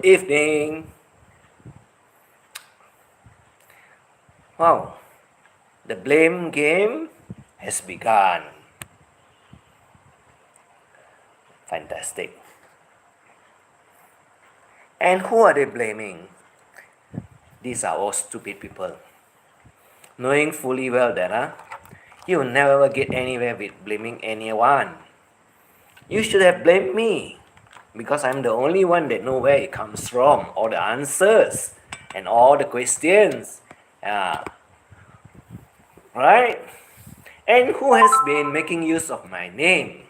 Good evening. Wow, the blame game has begun. Fantastic. And who are they blaming? These are all stupid people. Knowing fully well that you will never get anywhere with blaming anyone. You should have blamed me because I'm the only one that know where it comes from, all the answers and all the questions. Right? And who has been making use of my name?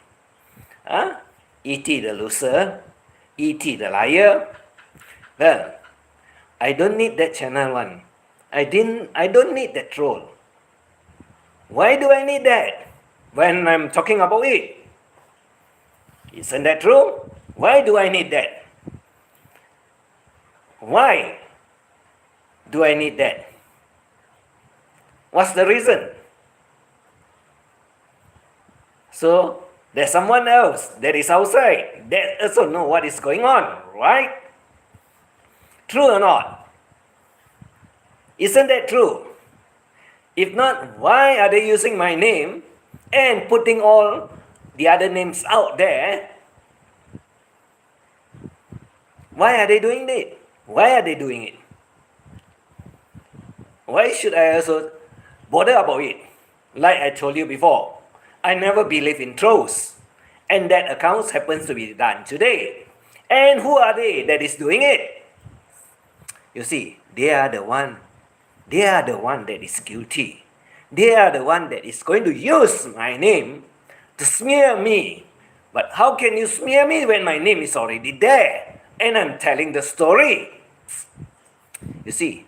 E.T. the loser? E.T. the liar? Well, I don't need that channel one. I don't need that troll. Why do I need that when I'm talking about it? Isn't that true? Why do I need that? Why do I need that? What's the reason? So there's someone else that is outside that also know what is going on, right? True or not? Isn't that true? If not, why are they using my name and putting all the other names out there? Why are they doing it? Why are they doing it? Why should I also bother about it? Like I told you before, I never believe in trolls. And that account happens to be done today. And who are they that is doing it? You see, they are the one that is guilty. They are the one that is going to use my name to smear me. But how can you smear me when my name is already there and I'm telling the story? You see,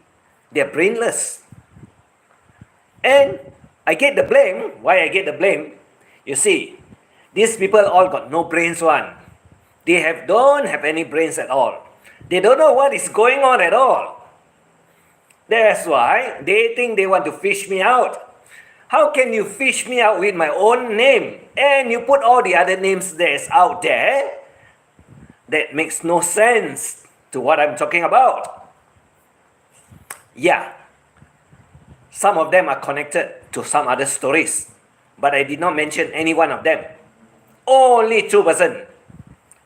they're brainless. And I get the blame. Why I get the blame? You see, these people all got no brains one. They don't have any brains at all. They don't know what is going on at all. That's why they think they want to fish me out. How can you fish me out with my own name and you put all the other names that's out there? That makes no sense to what I'm talking about. Yeah, some of them are connected to some other stories, but I did not mention any one of them. Only two persons.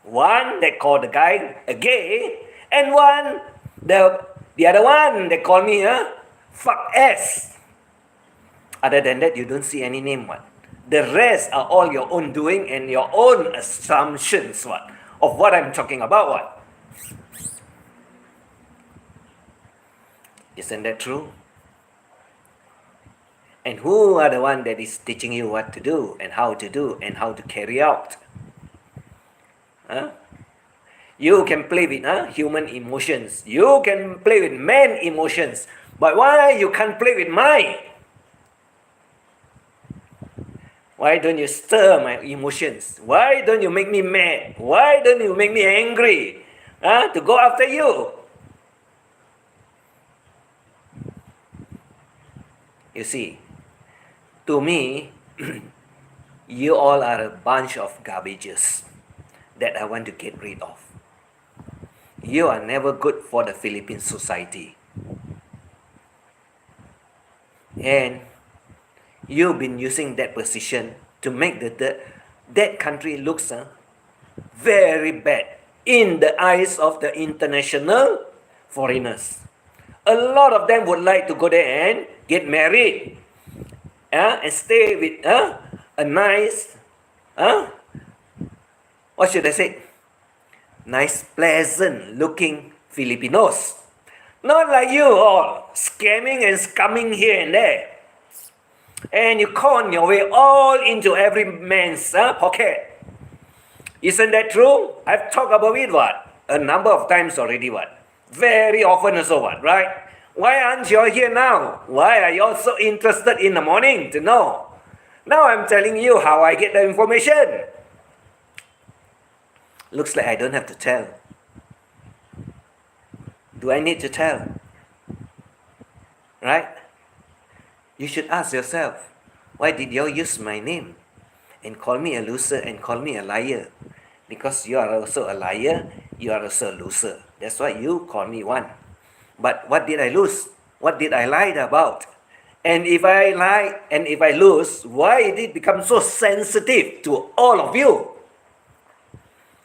One that called the guy a gay, and one, the other one that called me a fuck ass. Other than that, you don't see any name one. The rest are all your own doing and your own assumptions what of what I'm talking about what. Isn't that true? And who are the one that is teaching you what to do and how to carry out? You can play with human emotions. You can play with man emotions. But why you can't play with mine? Why don't you stir my emotions? Why don't you make me mad? Why don't you make me angry? To go after you? You see, to me, you all are a bunch of garbages that I want to get rid of. You are never good for the Philippine society. And you've been using that position to make that country looks very bad in the eyes of the international foreigners. A lot of them would like to go there and get married and stay with a nice, what should I say? Nice, pleasant looking Filipinos. Not like you all, scamming and scumming here and there. And you con your way all into every man's pocket. Isn't that true? I've talked about it what? A number of times already what? Very often also what, right? Why aren't you all here now? Why are you all so interested in the morning to know? Now I'm telling you how I get the information. Looks like I don't have to tell. Do I need to tell? Right? You should ask yourself, why did you all use my name and call me a loser and call me a liar? Because you are also a liar you are also a loser. That's why you call me one. But what did I lose? What did I lie about? And if I lie and if I lose, why did it become so sensitive to all of you?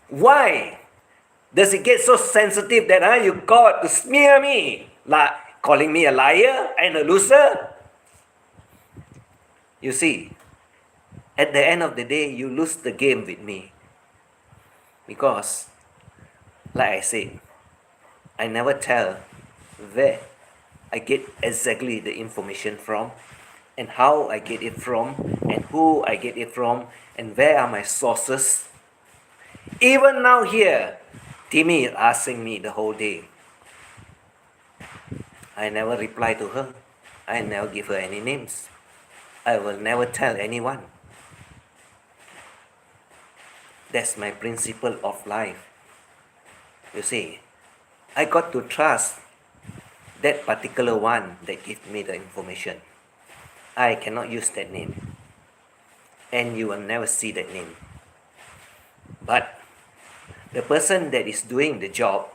Why does it get so sensitive that you got to smear me, like calling me a liar and a loser? You see, at the end of the day, you lose the game with me. Because, like I said, I never tell where I get exactly the information from, and how I get it from, and who I get it from, and where are my sources. Even now here, Timmy is asking me the whole day. I never reply to her. I never give her any names. I will never tell anyone. That's my principle of life. You see, I got to trust that particular one that gave me the information. I cannot use that name. And you will never see that name. But the person that is doing the job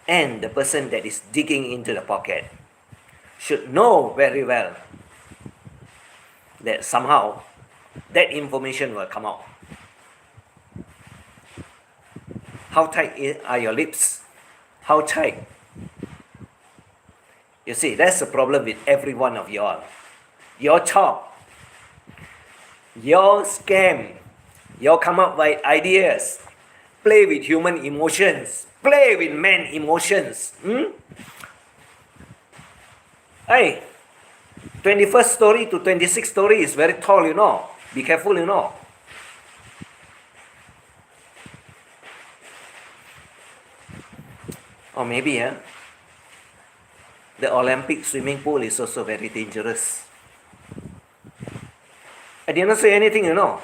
and the person that is digging into the pocket should know very well that somehow that information will come out. How tight are your lips? How tight? You see, that's the problem with every one of y'all. Your talk, your scam, your come up with ideas, play with human emotions, play with man emotions. Hey, 21st story to 26th story is very tall, you know. Be careful, you know. Or maybe, the Olympic swimming pool is also very dangerous. I did not say anything, you know,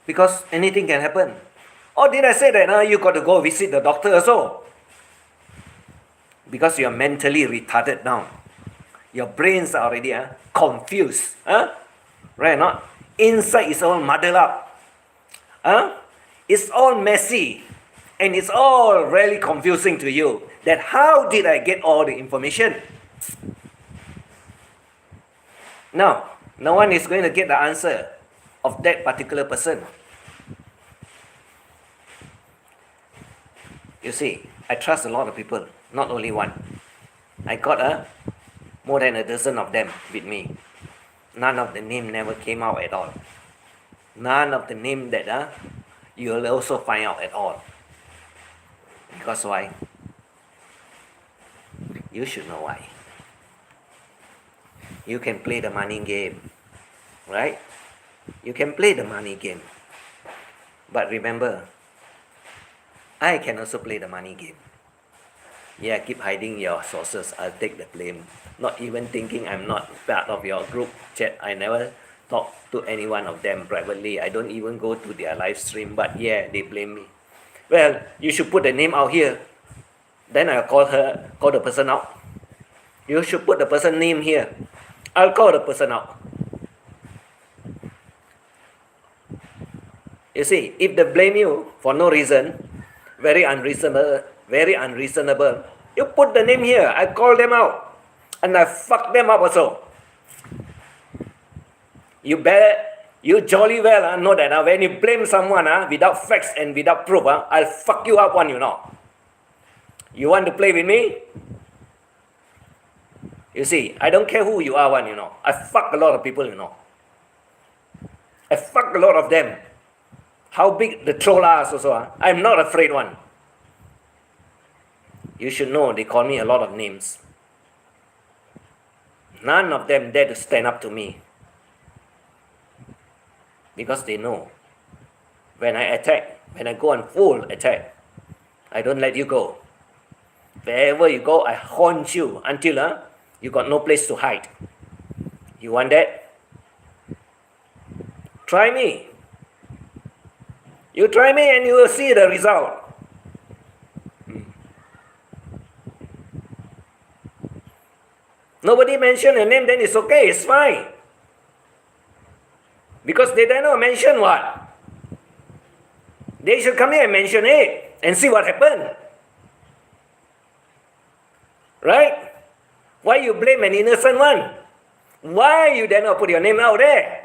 because anything can happen. Or did I say that you got to go visit the doctor also? Because you are mentally retarded now. Your brains are already confused. Right or not? Inside is all muddled up. It's all messy. And it's all really confusing to you. That how did I get all the information? Now, no one is going to get the answer of that particular person. You see, I trust a lot of people, not only one. I got more than a dozen of them with me. None of the name never came out at all. None of the name that you will also find out at all. Because why? You should know why. You can play the money game, right? You can play the money game. But remember, I can also play the money game. Yeah, keep hiding your sources. I'll take the blame. Not even thinking I'm not part of your group chat. I never talk to any one of them privately. I don't even go to their live stream. But yeah, they blame me. Well, you should put the name out here. Then I'll call the person out. You should put the person name here. I'll call the person out. You see, if they blame you for no reason, very unreasonable, you put the name here. I call them out. And I fuck them up also. You jolly well know that when you blame someone without facts and without proof, I'll fuck you up one, you know. You want to play with me? You see, I don't care who you are one, you know. I fuck a lot of people, you know. I fuck a lot of them. How big the troll are also, I'm not afraid one. You should know they call me a lot of names. None of them dare to stand up to me. Because they know when I attack, when I go on full attack, I don't let you go. Wherever you go, I haunt you until you got no place to hide. You want that? Try me. You try me and you will see the result. Nobody mention a name, then it's okay, it's fine. Because they did not mention what? They should come here and mention it. and see what happened. Right? Why you blame an innocent one? Why you dare not put your name out there?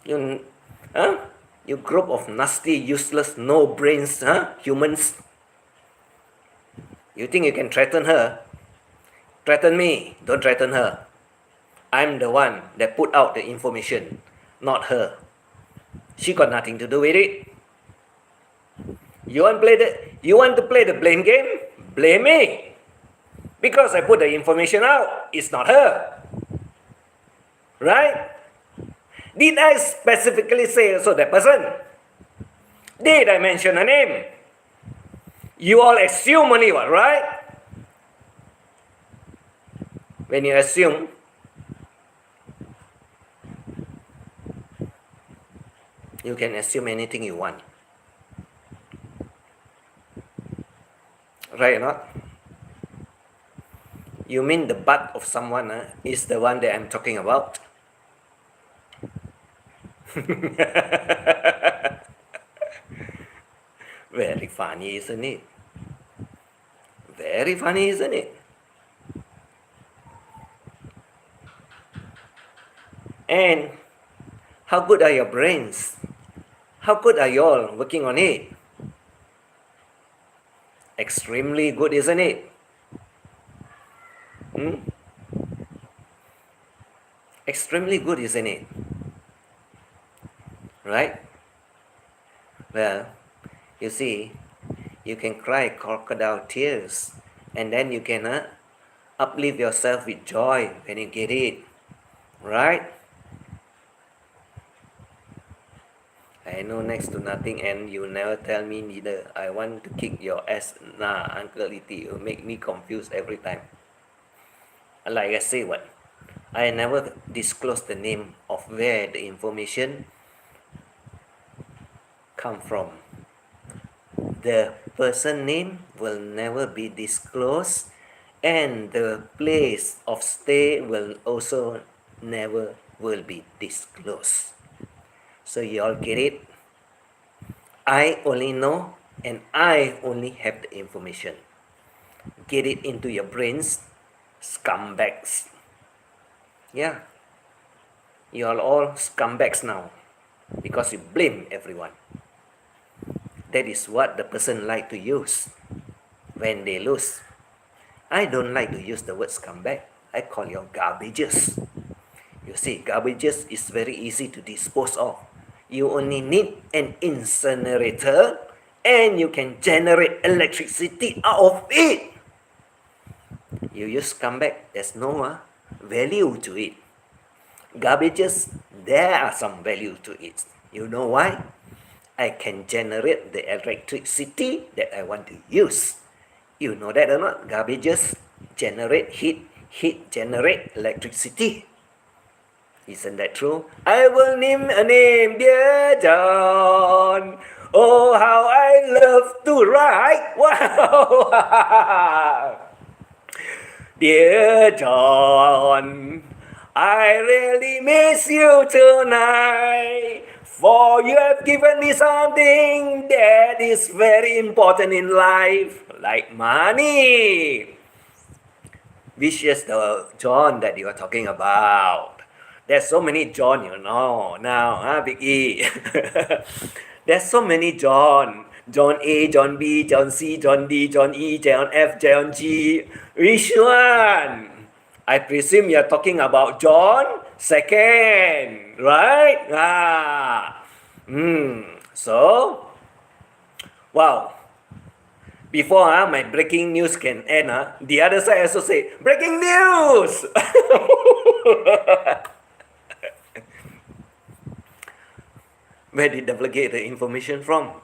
You group of nasty, useless, no brains, humans. You think you can threaten her? Threaten me, don't threaten her. I'm the one that put out the information, not her. She got nothing to do with it. You want to play the blame game? Blame me. Because I put the information out, it's not her. Right? Did I specifically say also that person? Did I mention her name? You all assume only, right? When you assume, you can assume anything you want. Right or not? You mean the butt of someone is the one that I'm talking about? Very funny, isn't it? Very funny, isn't it? And how good are your brains? How good are you all working on it? Extremely good, isn't it? Extremely good, isn't it? Right? Well, you see, you can cry crocodile tears and then you can uplift yourself with joy when you get it. Right? I know next to nothing and you never tell me neither. I want to kick your ass. Nah, Uncle E.T. You make me confused every time. Like I say what? I never disclose the name of where the information come from. The person name will never be disclosed and the place of stay will also never will be disclosed. So you all get it? I only know and I only have the information. Get it into your brains, scumbags. Yeah. You are all scumbags now because you blame everyone. That is what the person like to use when they lose. I don't like to use the word scumbag. I call you garbages. You see, garbages is very easy to dispose of. You only need an incinerator and you can generate electricity out of it. You use scumbag, there's no value to it. Garbages, there are some value to it. You know why? I can generate the electricity that I want to use. You know that or not? Garbages generate heat, heat generate electricity. Isn't that true? I will name a name, dear John. Oh, how I love to write. Wow. Dear John, I really miss you tonight. For you have given me something that is very important in life, like money. Which is the John that you are talking about. There's so many John, you know, now, Big E. There's so many John. John A, John B, John C, John D, John E, John F, John G. Which one? I presume you're talking about John second, right? So, wow. Before my breaking news can end, the other side also say, breaking news! Where did the devil get the information from?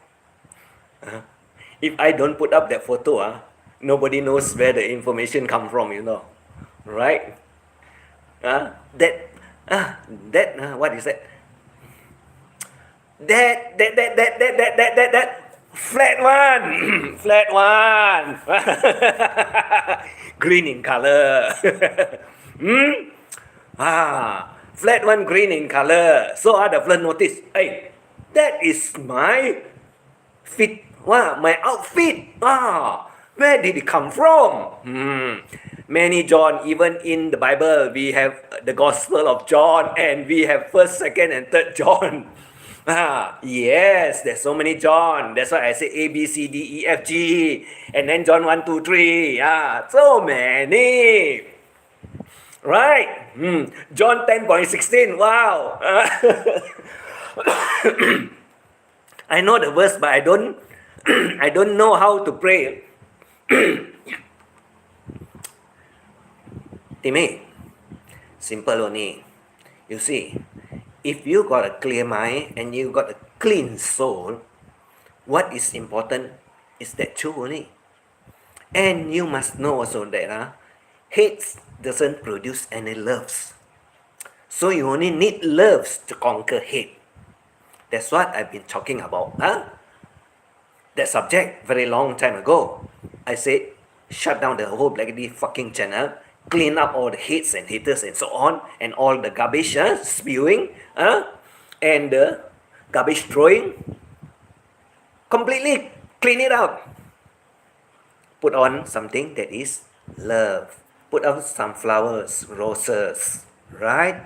If I don't put up that photo, nobody knows where the information come from, you know. Right? What is that? That flat one, flat one, green in color. Flat one green in color. So the fella notice, hey, That is my fit, my outfit. Where did it come from? Many John, even in the Bible, we have the Gospel of John and we have 1st, 2nd, and 3rd John. Yes, there's so many John. That's why I say A, B, C, D, E, F, G. And then John 1, 2, 3. So many. Right? John 10.16. Wow. I know the verse, but I don't I don't know how to pray. Timmy, simple only. You see, if you got a clear mind and you got a clean soul, what is important is that two only. And you must know also that hate doesn't produce any loves. So you only need loves to conquer hate. That's what I've been talking about. That subject very long time ago. I said, shut down the whole Blackity fucking channel, clean up all the hates and haters and so on, and all the garbage spewing, and the garbage throwing. Completely clean it out. Put on something that is love. Put on some flowers, roses, right?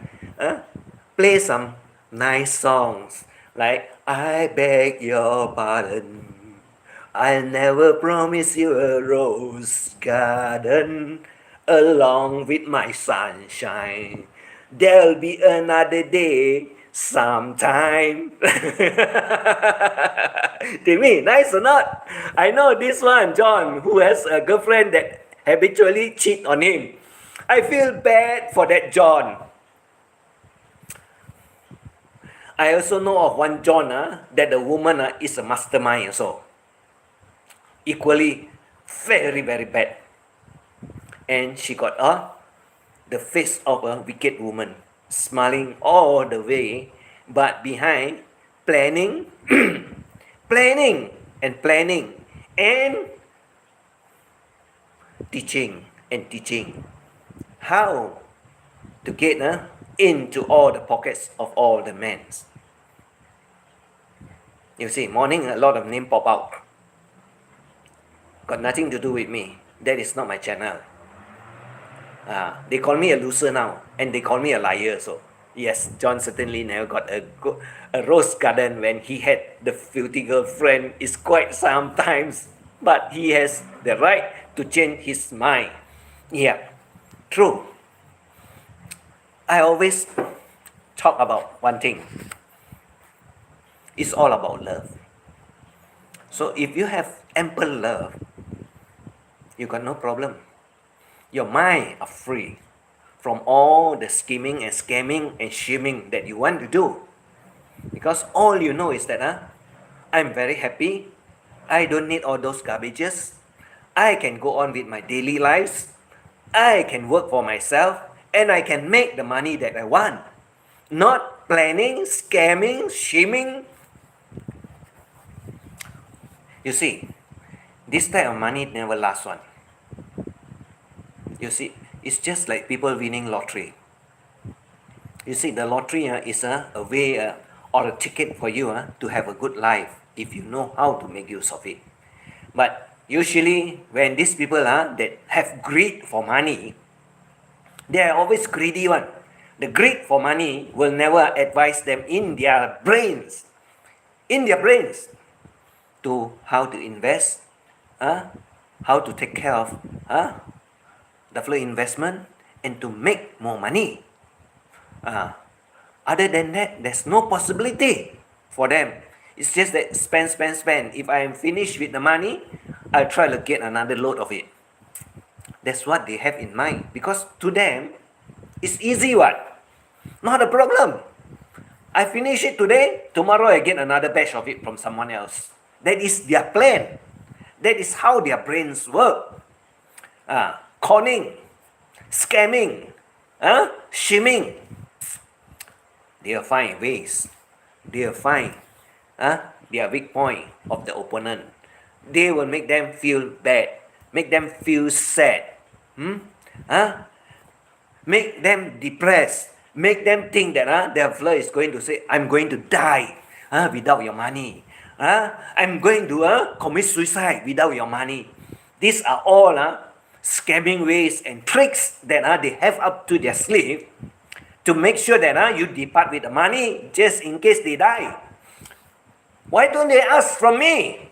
Play some nice songs like I beg your pardon. I'll never promise you a rose garden along with my sunshine. There'll be another day sometime. Timmy, nice or not? I know this one, John, who has a girlfriend that habitually cheat on him. I feel bad for that John. I also know of one John that the woman is a mastermind also. Equally very, very bad. And she got the face of a wicked woman, smiling all the way, but behind planning, planning and planning, and teaching and teaching how to get into all the pockets of all the men. You see, morning a lot of name pop out. Got nothing to do with me. That is not my channel. They call me a loser now, and they call me a liar. So yes, John certainly never got a rose garden when he had the filthy girlfriend. It's quite sometimes, but he has the right to change his mind. Yeah, true. I always talk about one thing. It's all about love. So if you have ample love, you got no problem. Your mind are free from all the scheming and scamming and shaming that you want to do. Because all you know is that I'm very happy. I don't need all those garbages. I can go on with my daily lives. I can work for myself and I can make the money that I want. Not planning, scamming, shaming. You see, this type of money never lasts one. You see, it's just like people winning lottery. You see, the lottery is a way or a ticket for you to have a good life if you know how to make use of it. But usually, when these people that have greed for money, they are always greedy one. The greed for money will never advise them in their brains, to how to invest, how to take care of the flow investment, and to make more money. Other than that, there's no possibility for them. It's just that spend. If I am finished with the money, I'll try to get another load of it. That's what they have in mind. Because to them, it's easy one. Not a problem. I finish it today, tomorrow I get another batch of it from someone else. That is their plan. That is how their brains work. Conning, scamming, shaming. They'll find ways. They'll find their weak point of the opponent. They will make them feel bad, make them feel sad, make them depressed, make them think that their fella is going to say, I'm going to die. without your money. I'm going to commit suicide without your money. These are all scamming ways and tricks that they have up to their sleeve to make sure that you depart with the money just in case they die. Why don't they ask from me?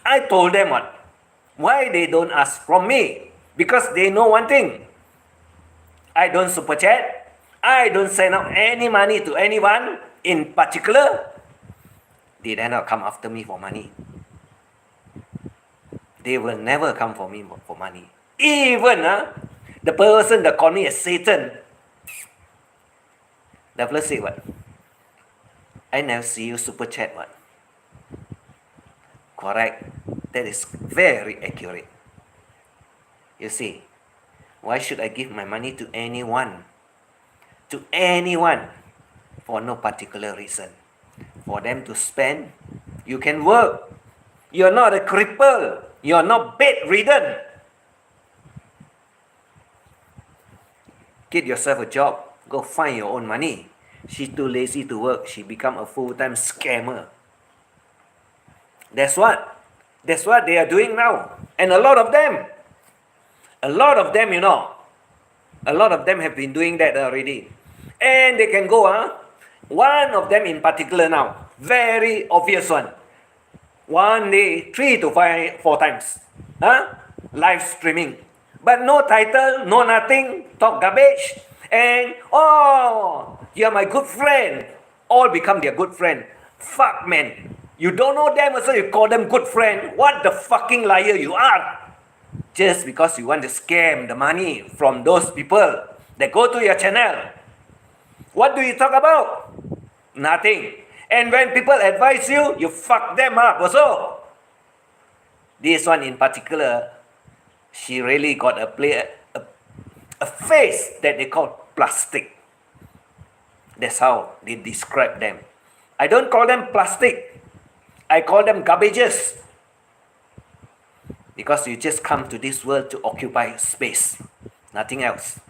I told them what? Why they don't ask from me? Because they know one thing. I don't super chat. I don't send out any money to anyone in particular. They dare not come after me for money. They will never come for me for money. Even the person that called me a Satan, the fellow say what? I never see you super chat what? Correct. That is very accurate. You see, why should I give my money to anyone? To anyone for no particular reason. For them to spend, you can work. You're not a cripple. You're not bedridden. Get yourself a job. Go find your own money. She's too lazy to work. She become a full-time scammer. That's what they are doing now. And a lot of them, a lot of them have been doing that already. And they can go, one of them in particular now, very obvious one. One day, 3 to 4 times, live streaming. But no title, no nothing, talk garbage. And, you're my good friend. All become their good friend. Fuck, man. You don't know them, also you call them good friend. What the fucking liar you are. Just because you want to scam the money from those people that go to your channel. What do you talk about? Nothing. And when people advise you, you fuck them up also. This one in particular, she really got a face that they call plastic. That's how they describe them. I don't call them plastic. I call them garbages. Because you just come to this world to occupy space. Nothing else.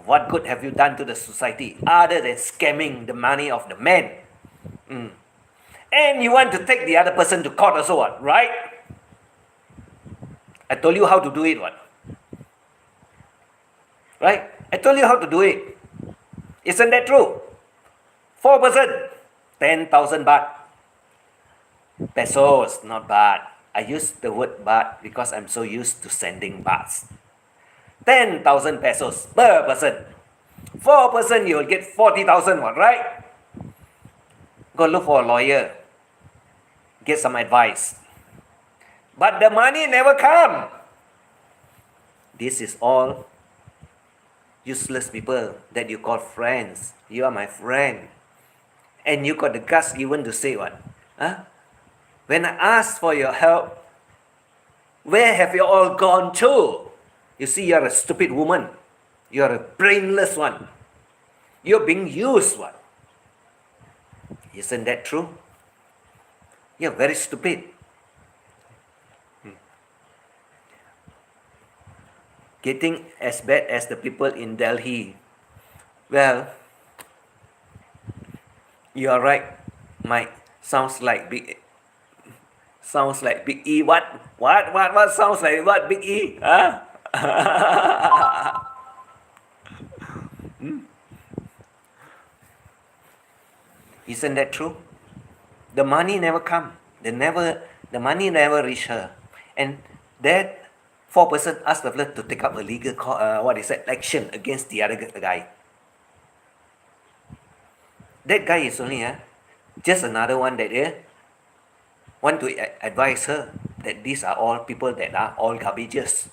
What good have you done to the society other than scamming the money of the man? And you want to take the other person to court also, what? Right? I told you how to do it, what? Right? I told you how to do it. Isn't that true? 4 person, 10,000 baht. Pesos, not baht. I use the word baht because I'm so used to sending bahts. 10,000 pesos per person. 4 person, you will get 40,000, what, right? Go look for a lawyer. Get some advice. But the money never come. This is all useless people that you call friends. You are my friend. And you got the guts even to say what? When I ask for your help, where have you all gone to? You see, you're a stupid woman. You're a brainless one. You're being used, what? Isn't that true? You're very stupid. Getting as bad as the people in Delhi. Well, you are right, Mike. Sounds like Big E. What sounds like what, Big E? Isn't that true? The money never come. The money never reach her. And that 4 person asked the fellow to take up a legal action against the other guy. That guy is only just another one that want to advise her that these are all people that are all garbages.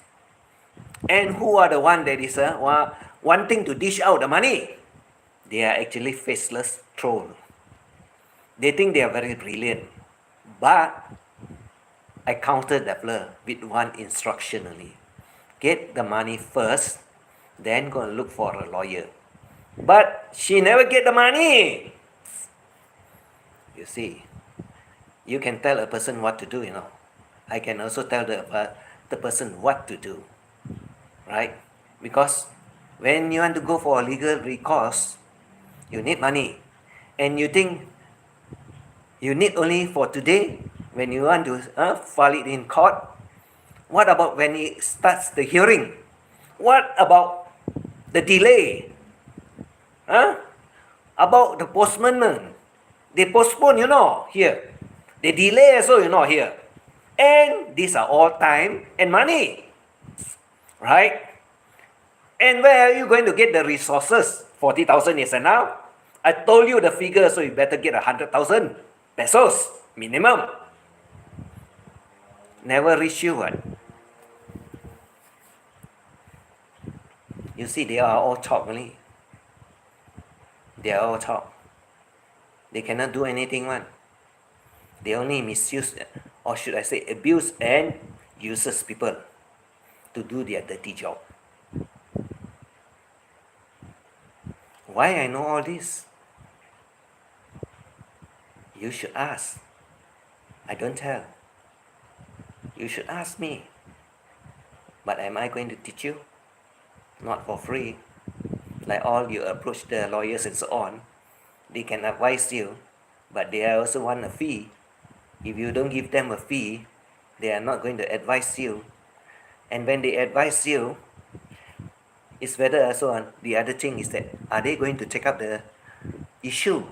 And who are the one that is wanting to dish out the money? They are actually faceless trolls. They think they are very brilliant. But I countered the fellow with one instruction only. Get the money first, then go and look for a lawyer. But she never get the money. You see, you can tell a person what to do, I can also tell the person what to do. Right? Because when you want to go for a legal recourse, you need money. And you think You need only for today when you want to file it in court. What about when it starts the hearing? What about the delay? Huh? About the postponement. They postpone, here. They delay also, here. And these are all time and money. Right? And where are you going to get the resources? 40,000 is enough. I told you the figure, so you better get 100,000 pesos minimum. Never reach you what? You see, they are all talk only. They are all talk. They cannot do anything one. They only misuse, or should I say abuse and uses people to do their dirty job. Why I know all this? You should ask. I don't tell. You should ask me. But am I going to teach you? Not for free. Like all you approach the lawyers and so on, they can advise you, but they also want a fee. If you don't give them a fee, they are not going to advise you. And when they advise you, it's whether also on the other thing is that are they going to take up the issue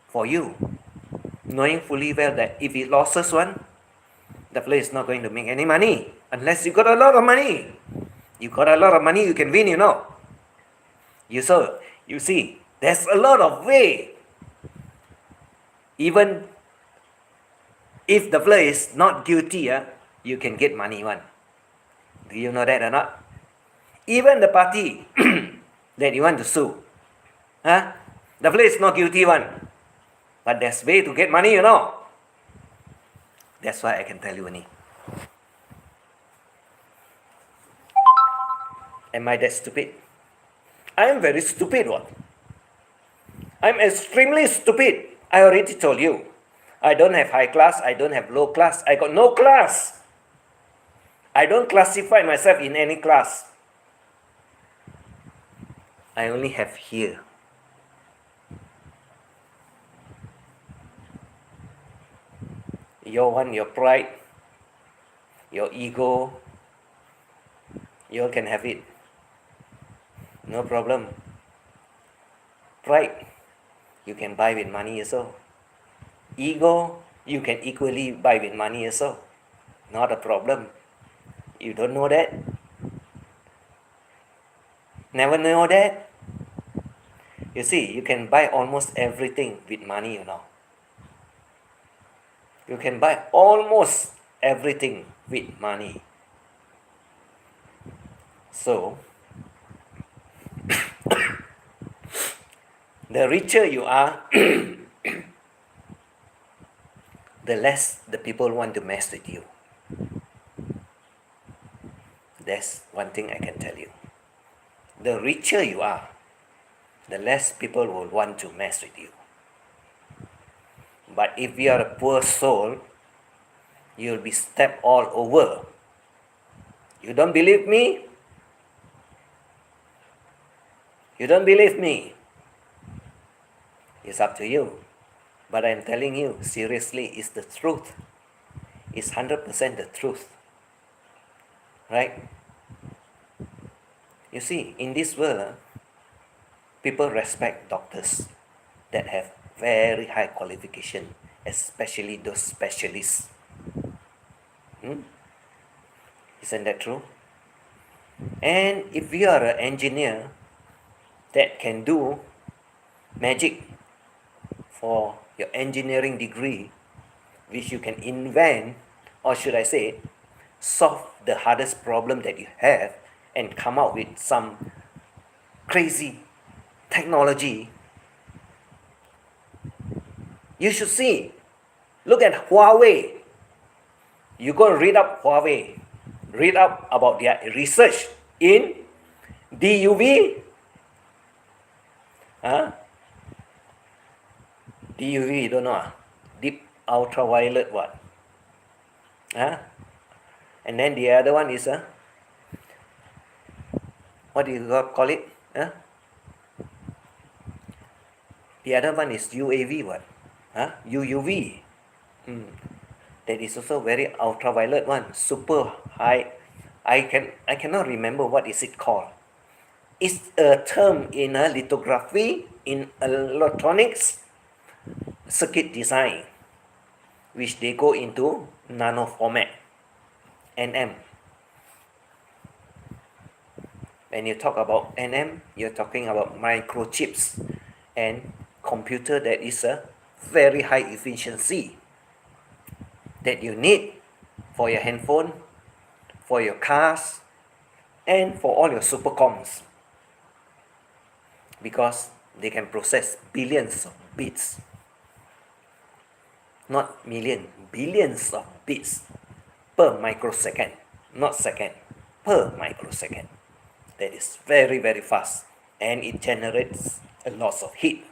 for you, knowing fully well that if it loses one, the place is not going to make any money unless you got a lot of money. You got a lot of money, you can win, You see, there's a lot of way. Even if the player is not guilty, you can get money one. Do you know that or not? Even the party that you want to sue, the player is not guilty one. But there's way to get money, That's why I can tell you only. Am I that stupid? I am very stupid one. I'm extremely stupid. I already told you. I don't have high class, I don't have low class, I got no class. I don't classify myself in any class. I only have here. Your pride, your ego, you all can have it. No problem. Pride, you can buy with money also. Ego, you can equally buy with money also. Not a problem. You don't know that? Never know that? You see, you can buy almost everything with money, You can buy almost everything with money. So, the richer you are, the less the people want to mess with you. That's one thing I can tell you. The richer you are, the less people will want to mess with you. But if you are a poor soul, you'll be stepped all over. You don't believe me? You don't believe me? It's up to you. But I'm telling you, seriously, it's the truth. It's 100% the truth. Right? You see, in this world, people respect doctors that have very high qualification, especially those specialists. Isn't that true? And if you are an engineer that can do magic for your engineering degree, which you can invent, or should I say, solve the hardest problem that you have and come out with some crazy technology, you should see. Look at Huawei. You go and read up Huawei. Read up about their research in DUV. DUV, you don't know. Deep ultraviolet what? And then the other one is what do you call it? The other one is UAV what? UUV. That is also very ultraviolet one, super high. I cannot remember what is it called. It's a term in lithography, in electronics, circuit design, which they go into nano format, NM. When you talk about NM, you're talking about microchips and computer that is a very high efficiency that you need for your handphone, for your cars, and for all your supercoms, because they can process billions of bits, not million, billions of bits per microsecond, not second, per microsecond. That is very, very fast, and it generates a lot of heat.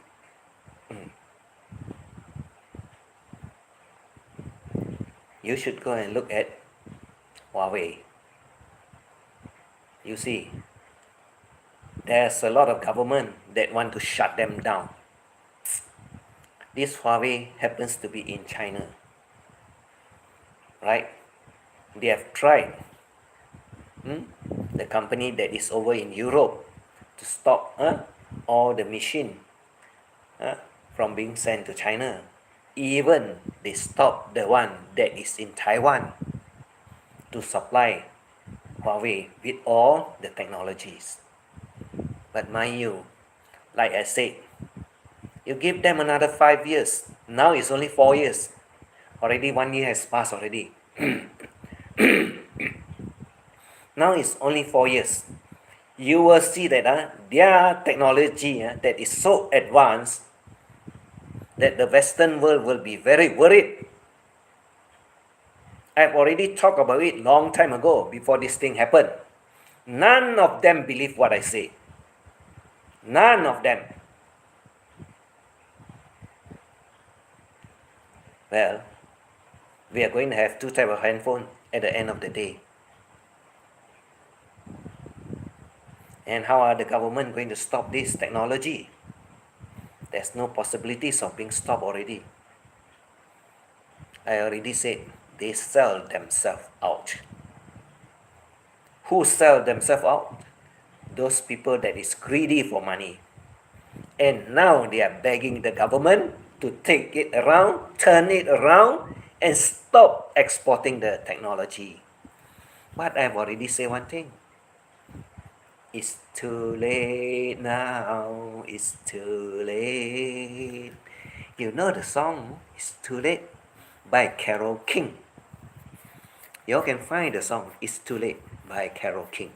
You should go and look at Huawei. You see, there's a lot of government that want to shut them down. This Huawei happens to be in China, right? They have tried, the company that is over in Europe, to stop all the machine from being sent to China. Even they stopped the one that is in Taiwan to supply Huawei with all the technologies. But mind you, like I said, you give them another 5 years. Now it's only 4 years. Already 1 year has passed already. Now it's only 4 years. You will see that their technology that is so advanced that the Western world will be very worried. I've already talked about it long time ago, before this thing happened. None of them believe what I say. None of them. Well, we are going to have two types of handphone at the end of the day. And how are the government going to stop this technology? There's no possibilities of being stopped already. I already said they sell themselves out. Who sell themselves out? Those people that is greedy for money. And now they are begging the government to take it around, turn it around, and stop exporting the technology. But I've already said one thing. It's too late now, it's too late. You know the song, It's Too Late, by Carole King. You all can find the song, It's Too Late, by Carole King.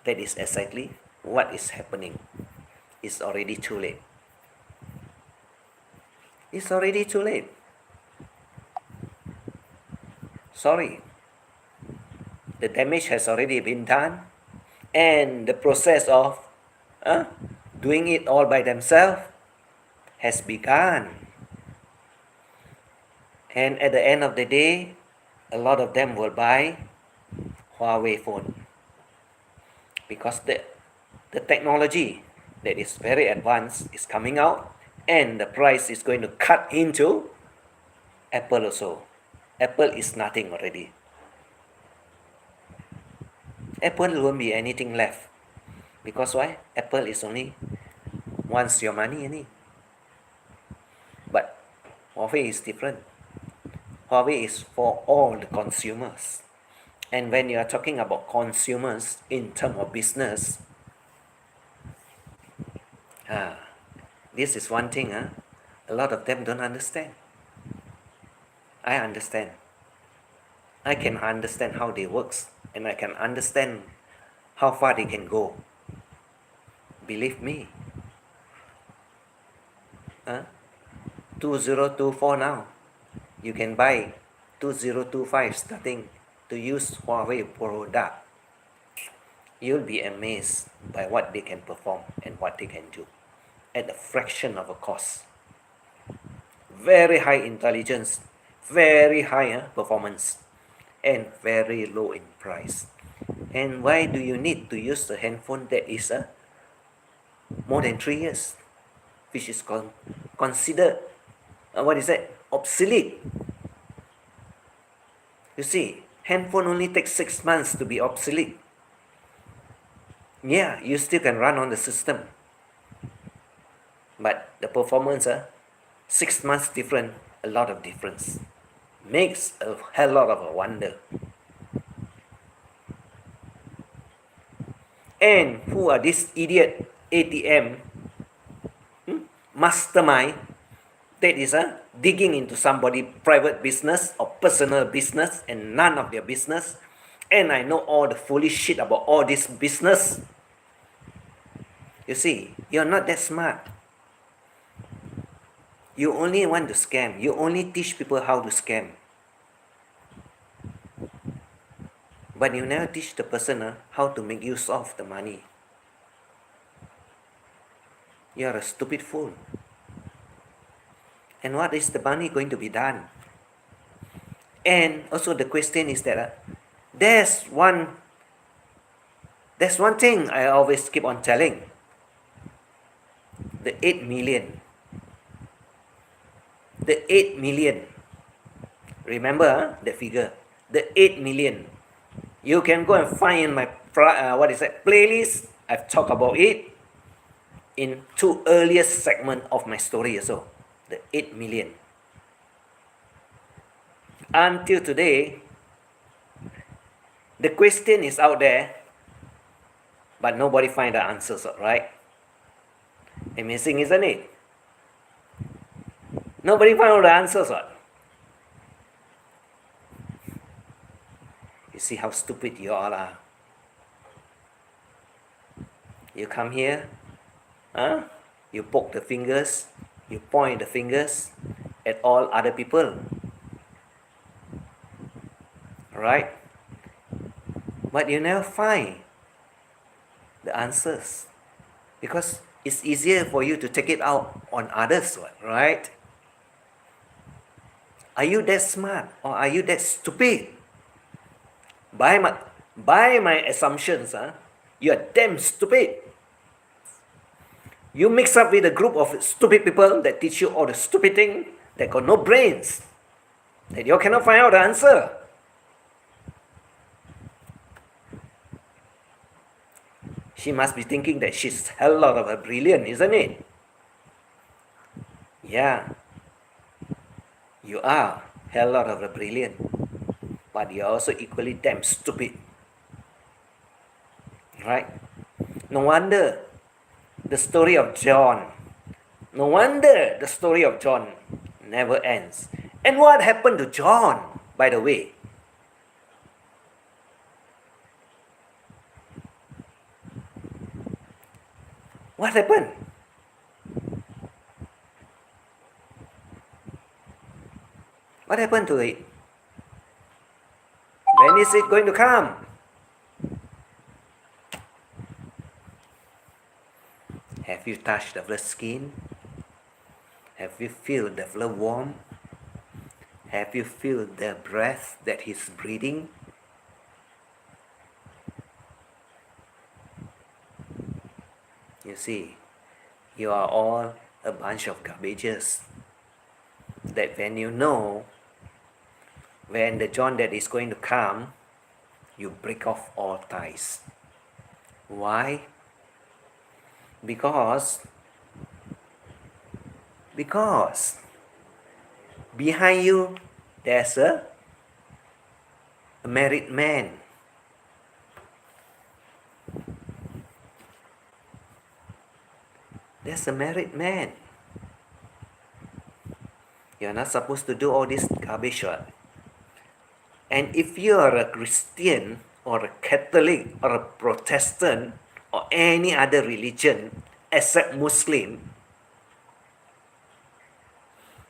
That is exactly what is happening. It's already too late. It's already too late. Sorry. The damage has already been done, and the process of doing it all by themselves has begun. And at the end of the day, a lot of them will buy Huawei phone, because the technology that is very advanced is coming out, and the price is going to cut into Apple also. Apple is nothing already. Apple won't be anything left. Because why? Apple is only wants your money only. But Huawei is different. Huawei is for all the consumers. And when you are talking about consumers in terms of business, this is one thing a lot of them don't understand. I understand. I can understand how they works, and I can understand how far they can go. Believe me. 2024 now, you can buy 2025 starting to use Huawei product. You'll be amazed by what they can perform and what they can do at a fraction of a cost. Very high intelligence, very high performance, and very low in price. And why do you need to use the handphone that is more than 3 years, which is considered what is that? Obsolete. You see, handphone only takes 6 months to be obsolete. Yeah, you still can run on the system. But the performance, 6 months different, a lot of difference. Makes a hell lot of a wonder. And who are this idiot ATM mastermind that is digging into somebody private business or personal business and none of their business, and I know all the foolish shit about all this business. You see, you're not that smart. You only want to scam. You only teach people how to scam. But you never teach the person how to make use of the money. You are a stupid fool. And what is the money going to be done? And also the question is that there's one thing I always keep on telling. The 8 million. The 8 million. Remember the figure. The 8 million. You can go and find in my playlist. I've talked about it in 2 earliest segments of my story also. The 8 million. Until today, the question is out there, but nobody find the answers, right? Amazing, isn't it? Nobody find all the answers, right? You see how stupid you all are. You come here, you poke the fingers, you point the fingers at all other people, right? But you never find the answers because it's easier for you to take it out on others, right? Are you that smart or are you that stupid? By my assumptions, you are damn stupid. You mix up with a group of stupid people that teach you all the stupid thing that got no brains, that you cannot find out the answer. She must be thinking that she's a hell lot of a brilliant, isn't it? Yeah, you are a hell lot of a brilliant, but you're also equally damn stupid, right? No wonder the story of John never ends. And what happened to John, by the way? What happened? What happened to it? When is it going to come? Have you touched the skin? Have you felt the warmth? Have you felt the breath that he's breathing? You see, you are all a bunch of garbages that when you know when the John that is going to come, you break off all ties. Why? Because behind you there's a married man. There's a married man. You're not supposed to do all this garbage, right? And if you are a Christian or a Catholic or a Protestant or any other religion except Muslim,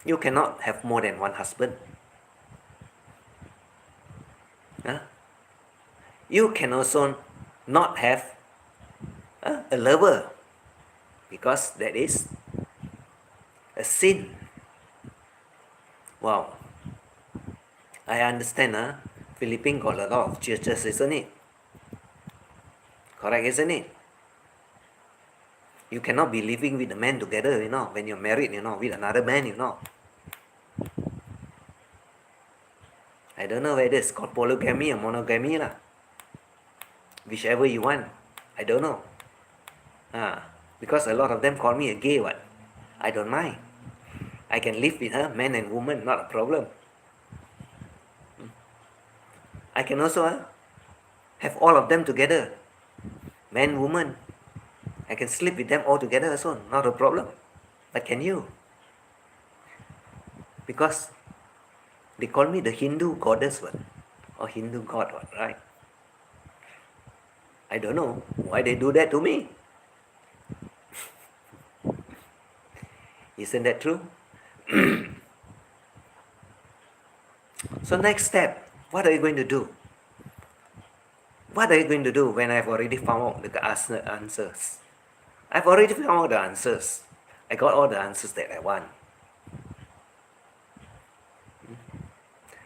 you cannot have more than one husband. You can also not have a lover, because that is a sin. Wow. I understand, Philippines got a lot of churches, isn't it? Correct, isn't it? You cannot be living with a man together, when you're married, with another man, I don't know whether it's called polygamy or monogamy lah. Whichever you want. I don't know. Because a lot of them call me a gay what. I don't mind. I can live with her, man and woman, not a problem. I can also have all of them together. Man, woman. I can sleep with them all together also, not a problem. But can you? Because they call me the Hindu goddess what, or Hindu god what, right? I don't know why they do that to me. Isn't that true? So next step, what are you going to do? What are you going to do when I've already found out the answers? I've already found out the answers. I got all the answers that I want.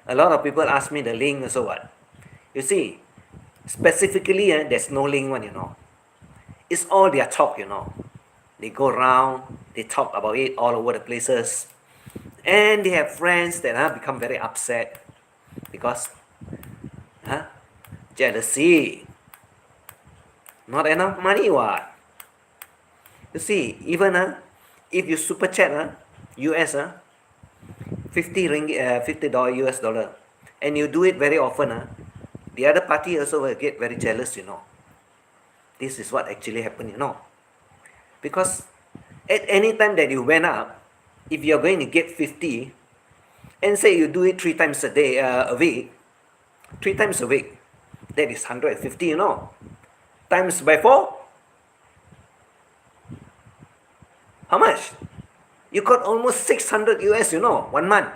A lot of people ask me the link also what. You see, specifically there's no link one, It's all their talk, They go around, they talk about it all over the places. And they have friends that become very upset because jealousy. Not enough money what. You see, even if you super chat US 50 ringgit, $50 US dollar, and you do it very often, the other party also will get very jealous, This is what actually happened, Because at any time that you went up, if you're going to get 50, and say you do it 3 times a week, 3 times a week, that is 150, Times by 4, how much? You got almost 600 US, 1 month.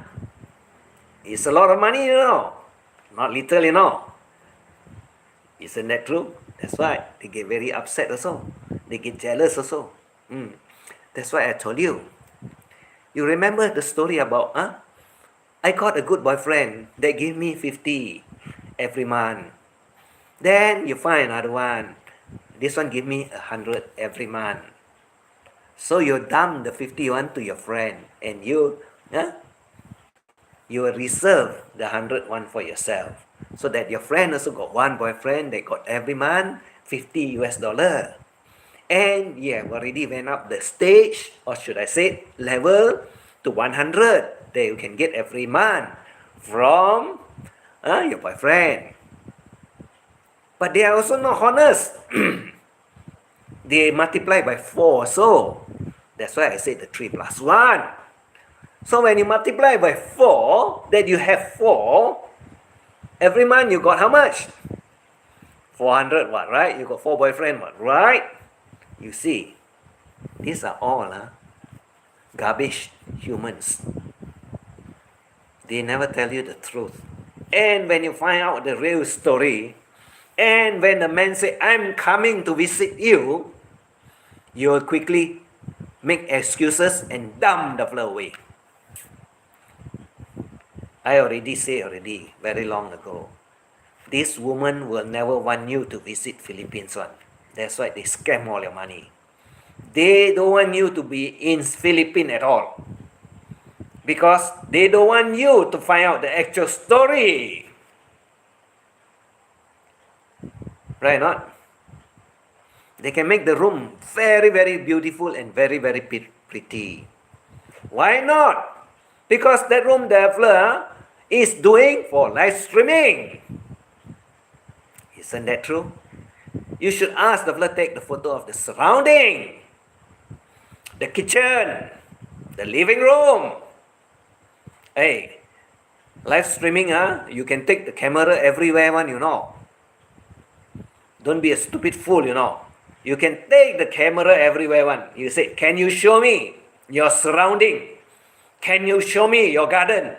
It's a lot of money, Not little, Isn't that true? That's why they get very upset also. They get jealous also. That's why I told you. You remember the story about, I got a good boyfriend. They give me 50 every month. Then you find another one. This one give me 100 every month. So you dump the 51 to your friend, and you will reserve the 100 one for yourself, so that your friend also got one boyfriend. They got every month 50 US dollar, and you have already went up the stage, or should I say level, to 100 that you can get every month from your boyfriend. But they are also not honest. They multiply by 4, so that's why I said the 3 plus 1. So when you multiply by 4, that you have 4, every month you got how much? 400 what, right? You got 4 boyfriend what, right? You see, these are all garbage humans. They never tell you the truth. And when you find out the real story, and when the man say, I'm coming to visit you, you will quickly make excuses and dump the flower away. I already said very long ago, this woman will never want you to visit Philippines one. That's why they scam all your money. They don't want you to be in Philippines at all, because they don't want you to find out the actual story. Right or not? They can make the room very, very beautiful and very, very pretty. Why not? Because that room developer is doing for live streaming. Isn't that true? You should ask the developer take the photo of the surrounding, the kitchen, the living room. Hey, live streaming, you can take the camera everywhere one, Don't be a stupid fool, You can take the camera everywhere one. You say, can you show me your surrounding? Can you show me your garden?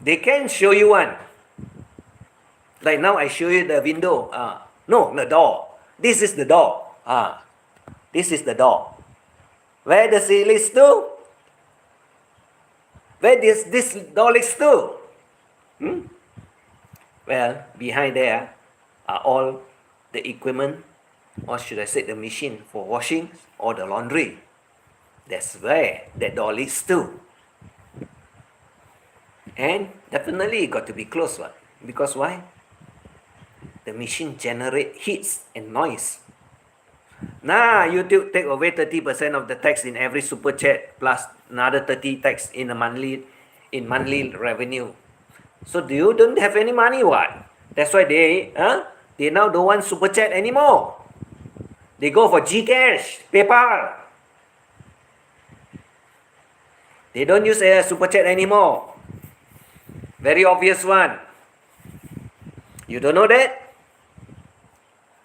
They can show you one. Like now I show you the window. No, the door. This is the door. This is the door. Where does it lead to? Where does this door lead to? Well, behind there are all the equipment, or should I say the machine for washing or the laundry. That's where that door leads to. And definitely it got to be close one. Because why? The machine generate hits and noise. Now YouTube take away 30% of the tax in every super chat plus another 30 tax in monthly revenue. So you don't have any money what? That's why they now don't want super chat anymore. They go for GCash, PayPal. They don't use a super chat anymore. Very obvious one. You don't know that?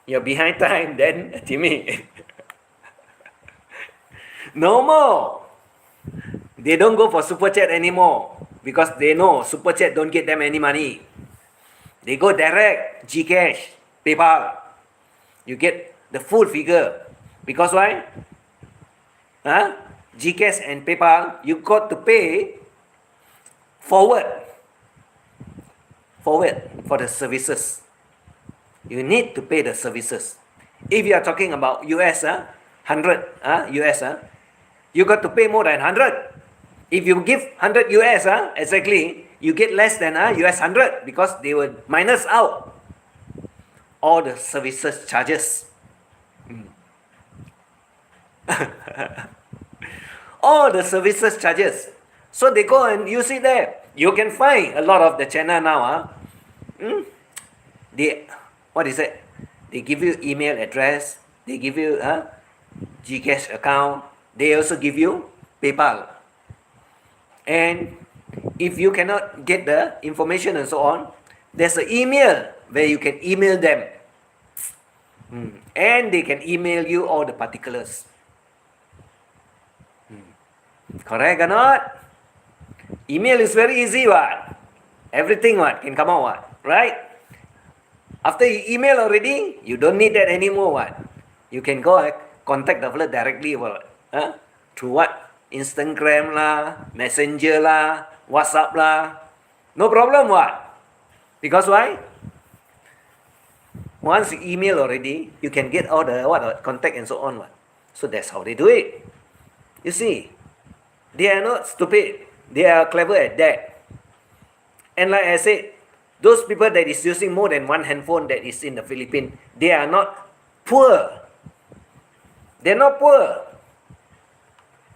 You're behind time then, Jimmy. No more. They don't go for super chat anymore because they know super chat don't get them any money. They go direct, GCash, PayPal. You get the full figure. Because why? GCash and PayPal, you got to pay forward for the services. You need to pay the services. If you are talking about US, 100 US, you got to pay more than 100. If you give 100 US, exactly, you get less than US 100 because they will minus out all the services charges. All the services charges. So they go and use it there. You can find a lot of the channel now. What is it? They give you email address. They give you GCash account. They also give you PayPal. And if you cannot get the information and so on, there's an email where you can email them. And they can email you all the particulars. Correct or not? Email is very easy what? Everything what can come out what? Right? After you email already, you don't need that anymore what? You can go contact the fellow directly what? Through what? Instagram lah, Messenger lah, WhatsApp lah. No problem what? Because why? Once you email already, you can get all the contact and so on what? So that's how they do it. You see, they are not stupid. They are clever at that. And like I said, those people that is using more than one handphone that is in the Philippines, they are not poor. They're not poor.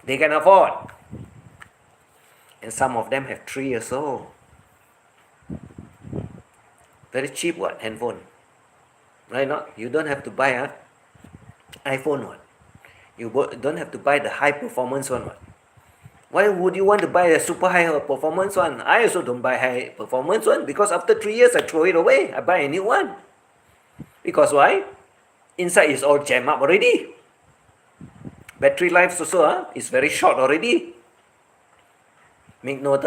They can afford. And some of them have 3 years old. Very cheap what? Handphone. Right not? You don't have to buy iPhone one. You don't have to buy the high performance one. Why would you want to buy a super high performance one? I also don't buy high performance one because after 3 years I throw it away. I buy a new one. Because why? Inside is all jammed up already. Battery life also is very short already. Make note,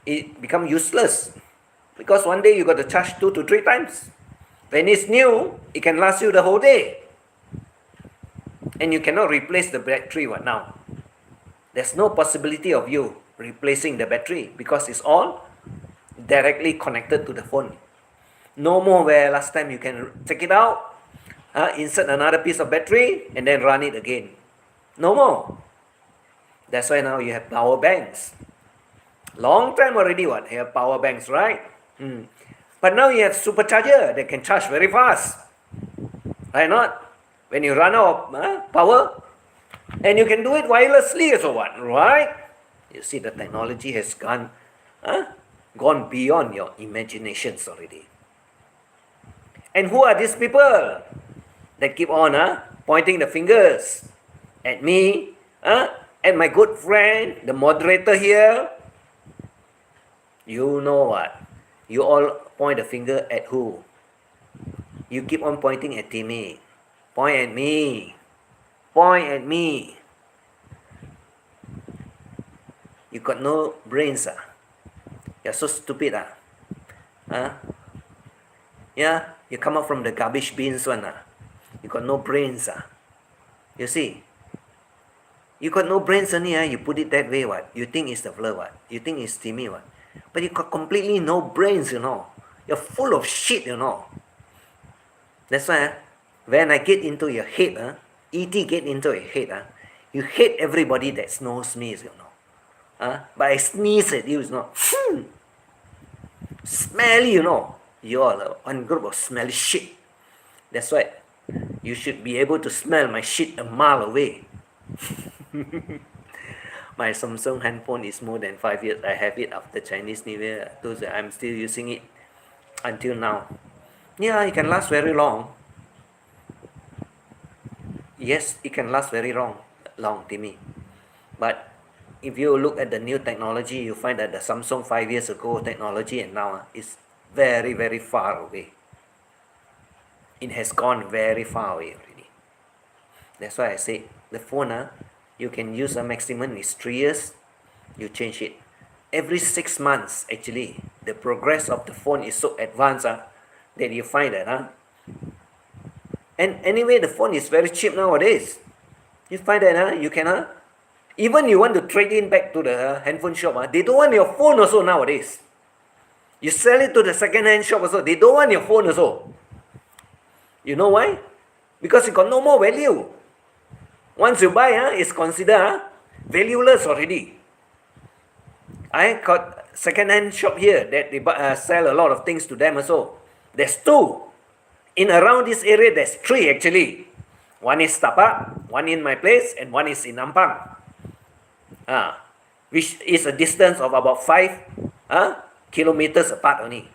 it become useless. Because one day you got to charge 2 to 3 times. When it's new, it can last you the whole day. And you cannot replace the battery now. There's no possibility of you replacing the battery because it's all directly connected to the phone. No more where last time you can take it out, insert another piece of battery and then run it again. No more. That's why now you have power banks. Long time already you have power banks, right? But now you have supercharger that can charge very fast. Right not? When you run out of power, and you can do it wirelessly as well, right? You see the technology has gone beyond your imaginations already. And who are these people that keep on pointing the fingers at me, and my good friend, the moderator here? You know what? You all point the finger at who? You keep on pointing at Timmy. Point at me. Point at me. You got no brains. You're so stupid. Yeah, you come out from the garbage bins one. You got no brains. You see? You got no brains only. You put it that way. What? You think it's the blur. What? You think it's Timmy. What? But you got completely no brains, you know. You're full of shit, you know. That's why when I get into your head, E.T. get into your head, you hate everybody that knows me, you know. But I sneeze at you, it's not. Smelly, you know. You're one group of smelly shit. That's why you should be able to smell my shit a mile away. My Samsung handphone is more than 5 years. I have it after Chinese New Year. Those I'm still using it until now. Yeah, it can last very long. Yes, it can last very long, Timmy. But if you look at the new technology, you find that the Samsung 5 years ago technology and now is very, very far away. It has gone very far away already. That's why I say the phone, you can use a maximum is 3 years, you change it. Every 6 months, actually, the progress of the phone is so advanced that you find that. And anyway, the phone is very cheap nowadays. You find that you can, even you want to trade in back to the handphone shop, they don't want your phone also nowadays. You sell it to the second-hand shop also, they don't want your phone also. You know why? Because it got no more value. Once you buy, it's considered valueless already. I got second-hand shop here that they sell a lot of things to them also. There's 2. In around this area, there's 3 actually. One is Tapak, one in my place, and one is in Ampang. Which is a distance of about 5 kilometers apart only.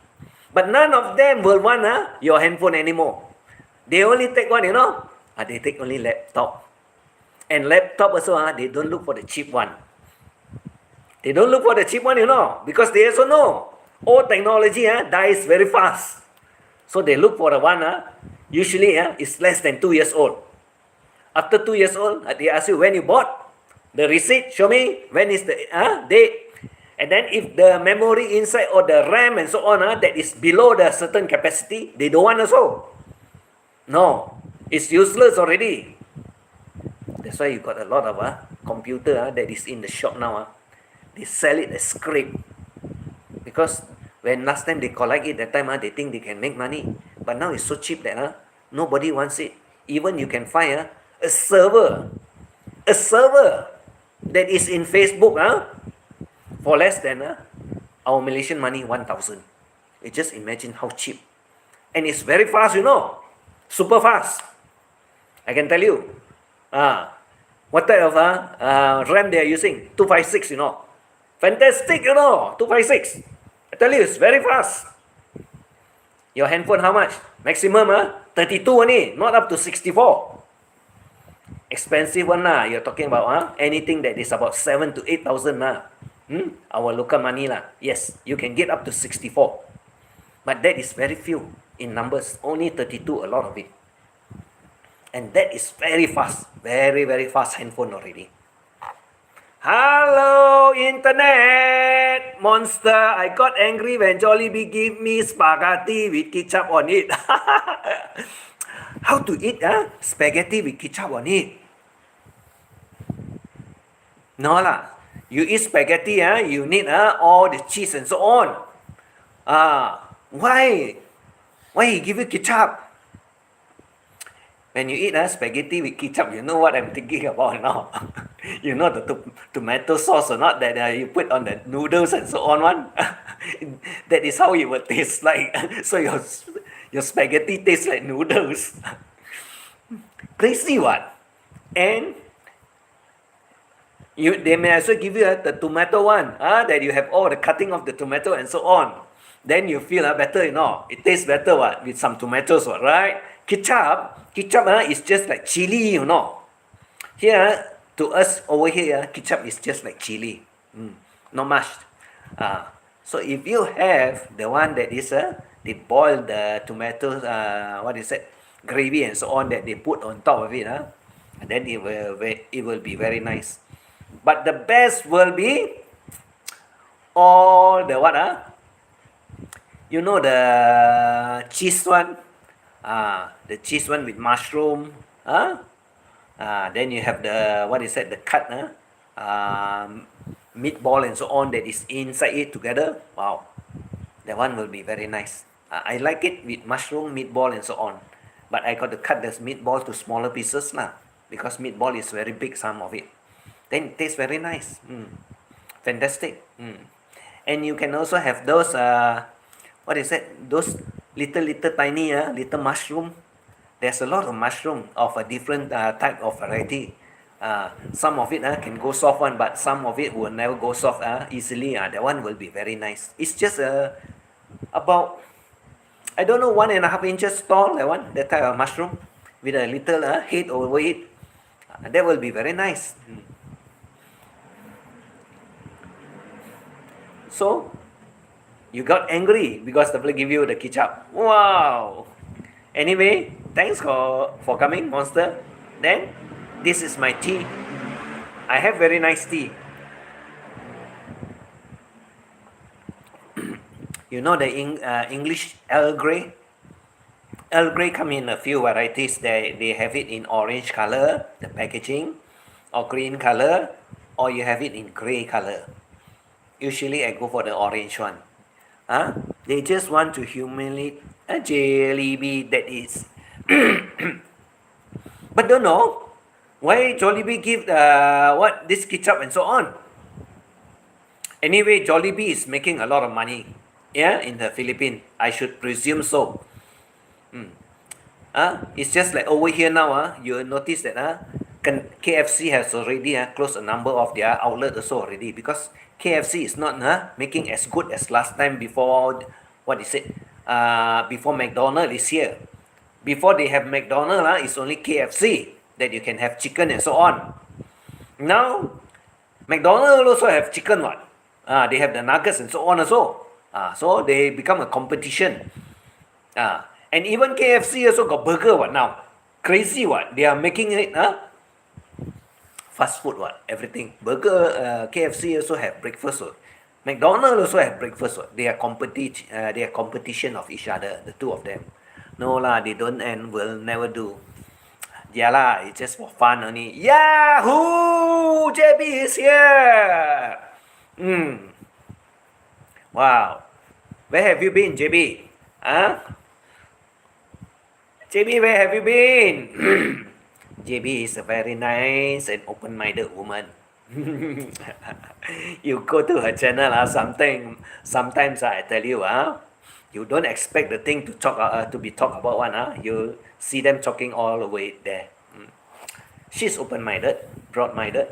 But none of them will want your handphone anymore. They only take what, they take only laptop. And laptop also, they don't look for the cheap one. They don't look for the cheap one, because they also know all technology dies very fast. So they look for the one, usually is less than 2 years old. After 2 years old, they ask you when you bought, the receipt, show me when is the date. And then if the memory inside or the RAM and so on, that is below the certain capacity, they don't want also. No, it's useless already. That's why you got a lot of computer that is in the shop now. They sell it as scrap. Because when last time they collect it, that time they think they can make money. But now it's so cheap that nobody wants it. Even you can find a server that is in Facebook for less than our Malaysian money 1,000. You just imagine how cheap. And it's very fast, super fast. I can tell you. What type of RAM they are using? 256, Fantastic, 256. I tell you, it's very fast. Your handphone, how much? Maximum, 32 only, not up to 64. Expensive one, you're talking about anything that is about 7,000 to 8,000. Our local money. Yes, you can get up to 64. But that is very few in numbers. Only 32, a lot of it. And that is very fast. Very, very fast handphone already. Hello, Internet monster. I got angry when Jollibee gave me spaghetti with ketchup on it. How to eat spaghetti with ketchup on it? No lah. You eat spaghetti, you need all the cheese and so on. Why? Why he give you ketchup? When you eat spaghetti with ketchup, you know what I'm thinking about now. You know the tomato sauce or not that you put on the noodles and so on one. That is how it will taste like. So your spaghetti tastes like noodles. Crazy what? And they may also give you the tomato one, that you have all the cutting of the tomato and so on. Then you feel better, It tastes better what with some tomatoes, what, right? Ketchup is just like chili, Here, to us over here, ketchup is just like chili. Not much. So if you have the one that is, they boil the tomatoes, gravy and so on that they put on top of it, then it will be very nice. But the best will be all the what, the cheese one. The cheese one with mushroom. Then you have the cut, meatball and so on that is inside it together. Wow, that one will be very nice. I like it with mushroom, meatball and so on. But I got to cut this meatball to smaller pieces because meatball is very big, some of it. Then it tastes very nice. Fantastic. And you can also have those what is it? Those little tiny little mushroom. There's a lot of mushroom of a different type of variety. Some of it can go soft one, but some of it will never go soft easily. That one will be very nice. It's just about, I don't know, 1.5 inches tall. That type of mushroom with a little head over it. That will be very nice. So you got angry because the fellow give you the ketchup. Wow. Anyway, thanks for coming, Monster. Then, this is my tea. I have very nice tea. You know the English Earl Grey? Earl Grey come in a few varieties. They have it in orange color, the packaging, or green color, or you have it in grey color. Usually I go for the orange one. They just want to humiliate a Jollibee that is. But don't know why Jollibee give this ketchup and so on. Anyway, Jollibee is making a lot of money, in the Philippines. I should presume so. It's just like over here now. You notice that KFC has already closed a number of their outlets also already, because KFC is not making as good as last time before. What is it? Before McDonald's is here. Before they have McDonald's, it's only KFC that you can have chicken and so on. Now, McDonald's also have chicken one. They have the nuggets and so on also. So they become a competition. And even KFC also got burger one now. Crazy what? They are making it fast food what? Everything. Burger, KFC also have breakfast what? McDonald's also have breakfast what? They are competition of each other, the two of them. No lah, they don't and will never do. Yeah lah, it's just for fun only. Yahoo! JB is here! Wow. Where have you been, JB? JB, where have you been? JB is a very nice and open-minded woman. You go to her channel, sometimes I tell you, you don't expect the thing to be talked about one. You see them talking all the way there. She's open-minded, broad-minded.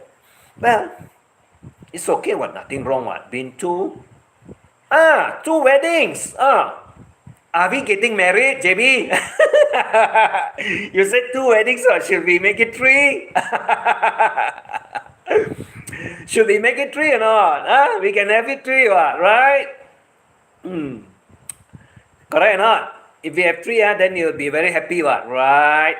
Well, it's okay what, nothing wrong what. Been two weddings. Are we getting married, JB? You said 2 weddings, or should we make it 3? Should we make it 3 or not? We can have it 3, right? Correct or not? If we have 3, then you'll be very happy, right?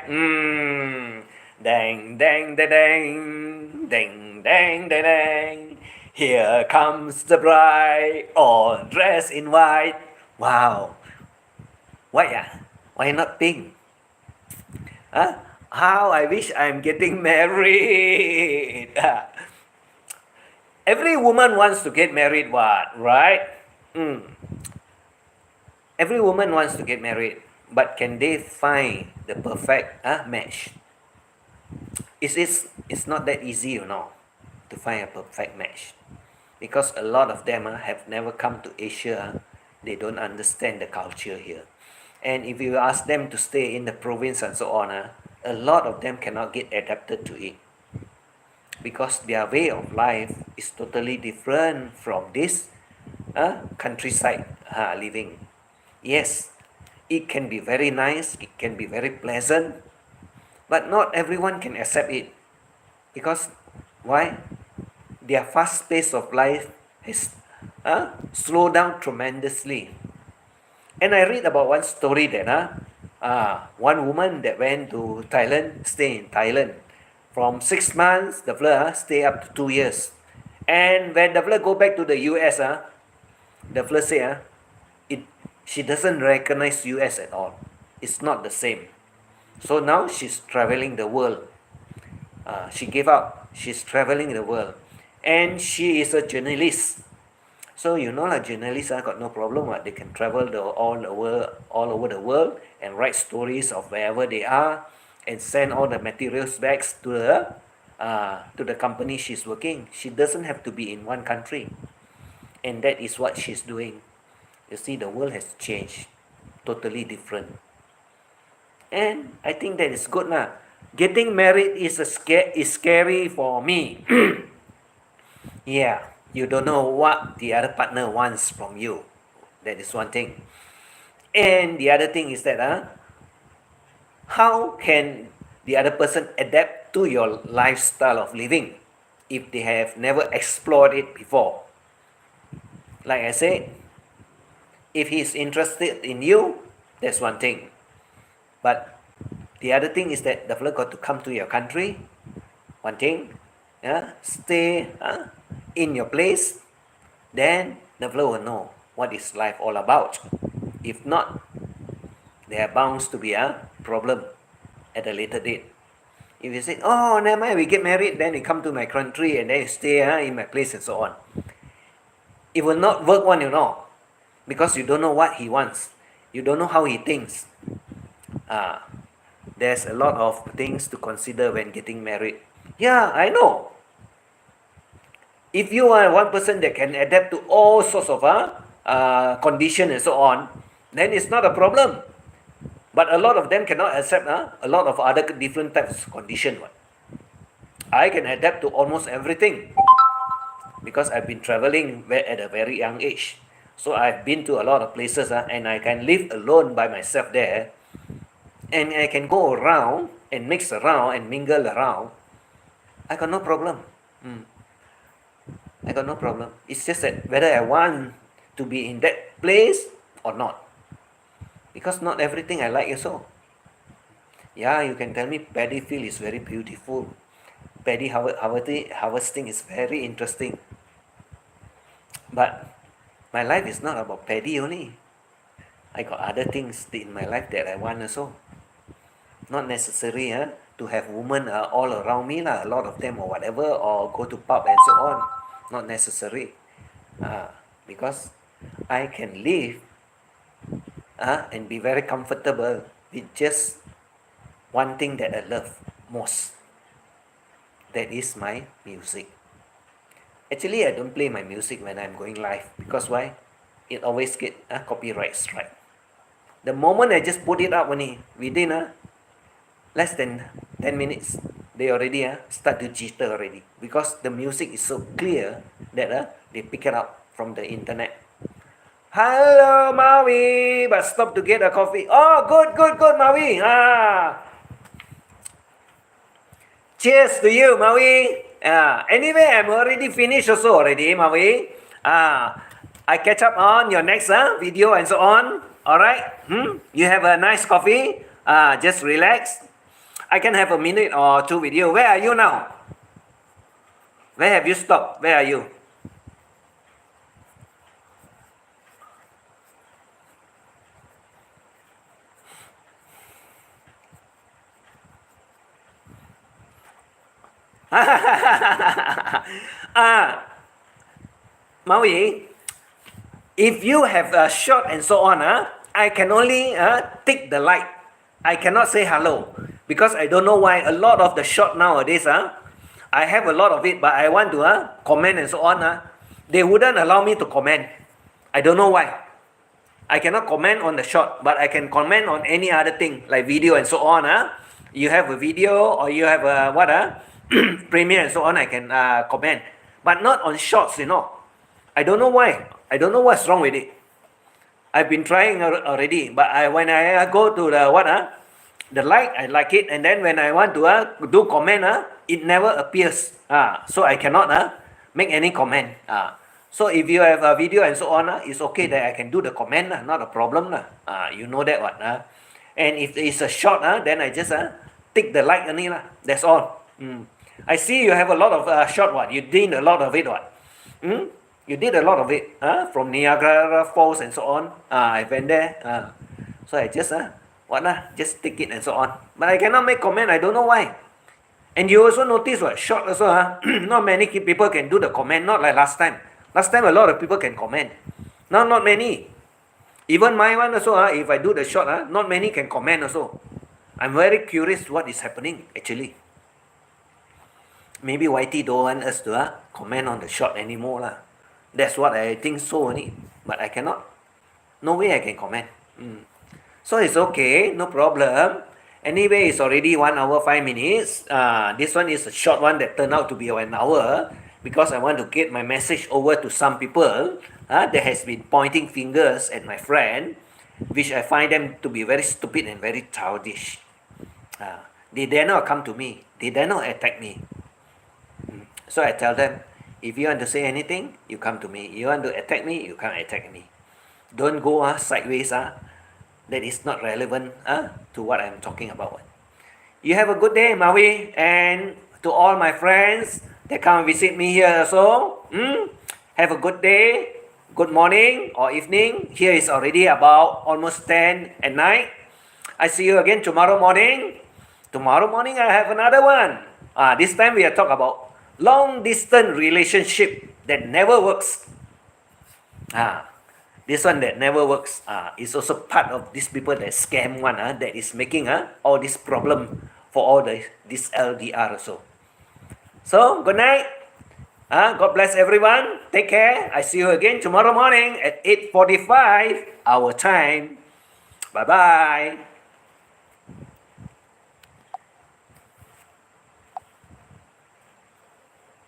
Dang, dang, dang, dang, dang, dang, dang, dang. Here comes the bride, all dressed in white. Wow. Why Why not pink? How I wish I'm getting married. Every woman wants to get married, right? Every woman wants to get married, but can they find the perfect match? It's not that easy, to find a perfect match, because a lot of them have never come to Asia. They don't understand the culture here. And if you ask them to stay in the province and so on, a lot of them cannot get adapted to it, because their way of life is totally different from this countryside living. Yes, it can be very nice, it can be very pleasant, but not everyone can accept it. Because why? Their fast pace of life has slowed down tremendously. And I read about one story that one woman that went to Thailand, stay in Thailand. From 6 months, the fella stay up to 2 years. And when the fella go back to the US, the fella say she doesn't recognize US at all. It's not the same. So now she's traveling the world. She gave up. She's traveling the world. And she is a journalist. So journalists got no problem. They can travel all over the world and write stories of wherever they are and send all the materials back to the to the company she's working. She doesn't have to be in one country. And that is what she's doing. You see, the world has changed. Totally different. And I think that is good lah. Getting married is scary for me. Yeah, you don't know what the other partner wants from you. That is one thing. And the other thing is that how can the other person adapt to your lifestyle of living if they have never explored it before? Like I said, if he is interested in you, that's one thing. But the other thing is that the fellow got to come to your country, one thing, stay in your place, then the fellow will know what is life all about. If not, there are bound to be a problem at a later date. If you say, oh, never mind, we get married, then you come to my country and then you stay in my place and so on. It will not work one, because you don't know what he wants. You don't know how he thinks. There's a lot of things to consider when getting married. Yeah, I know. If you are one person that can adapt to all sorts of conditions and so on, then it's not a problem. But a lot of them cannot accept a lot of other different types of condition. I can adapt to almost everything because I've been traveling at a very young age. So I've been to a lot of places and I can live alone by myself there. And I can go around and mix around and mingle around. I got no problem. I got no problem. It's just that whether I want to be in that place or not. Because not everything I like also. Yeah, you can tell me paddy field is very beautiful. Paddy harvesting is very interesting. But my life is not about paddy only. I got other things in my life that I want also. Not necessary to have women all around me, a lot of them or whatever, or go to pub and so on. Not necessary. Because I can live and be very comfortable with just one thing that I love most. That is my music. Actually, I don't play my music when I'm going live. Because why? It always get copyright strike. The moment I just put it up within less than 10 minutes, they already start to jitter already. Because the music is so clear that they pick it up from the internet. Hello, Maui, but stop to get a coffee. Oh, good, Maui. Cheers to you, Maui. Anyway, I'm already finished also already, Maui. I catch up on your next video and so on. All right? You have a nice coffee. Just relax. I can have a minute or two with you. Where are you now? Where have you stopped? Where are you? Maui, if you have a shot and so on, I can only take the light. I cannot say hello because I don't know why a lot of the shot nowadays, I have a lot of it, but I want to comment and so on. They wouldn't allow me to comment. I don't know why. I cannot comment on the shot, but I can comment on any other thing like video and so on. You have a video or you have a Premiere and so on, I can comment, but not on shorts, I don't know why. I don't know what's wrong with it. I've been trying already, but when I go to the light, I like it, and then when I want to do comment, it never appears. So I cannot make any comment. So if you have a video and so on, it's okay that I can do the comment, not a problem. You know that what. And if it's a short, then I just tick the like only. That's all. I see you have a lot of short one. You did a lot of it what? You did a lot of it from Niagara Falls and so on. I went there. So I just just take it and so on. But I cannot make comment. I don't know why. And you also notice what short also not many people can do the comment. Not like last time. Last time a lot of people can comment. Now not many. Even my one also. If I do the short, not many can comment also. I'm very curious what is happening actually. maybe YT don't want us to comment on the short anymore lah. That's what I think so only. But I cannot. No way I can comment. So it's okay, no problem. Anyway, it's already 1 hour 5 minutes. This one is a short one that turned out to be 1 hour because I want to get my message over to some people that has been pointing fingers at my friend, which I find them to be very stupid and very childish. They dare not come to me. They dare not attack me. So I tell them, if you want to say anything, you come to me. You want to attack me, you come attack me. Don't go sideways. That is not relevant to what I'm talking about. You have a good day, Maui, and to all my friends that come visit me here also. Have a good day, good morning or evening. Here is already about almost 10 at night. I see you again tomorrow morning. Tomorrow morning I have another one. This time we are talking about long distance relationship that never works. This one that never works is also part of these people that scam one that is making all this problem for all this LDR also. So good night. God bless everyone. Take care. I see you again tomorrow morning at 8:45 our time. Bye bye.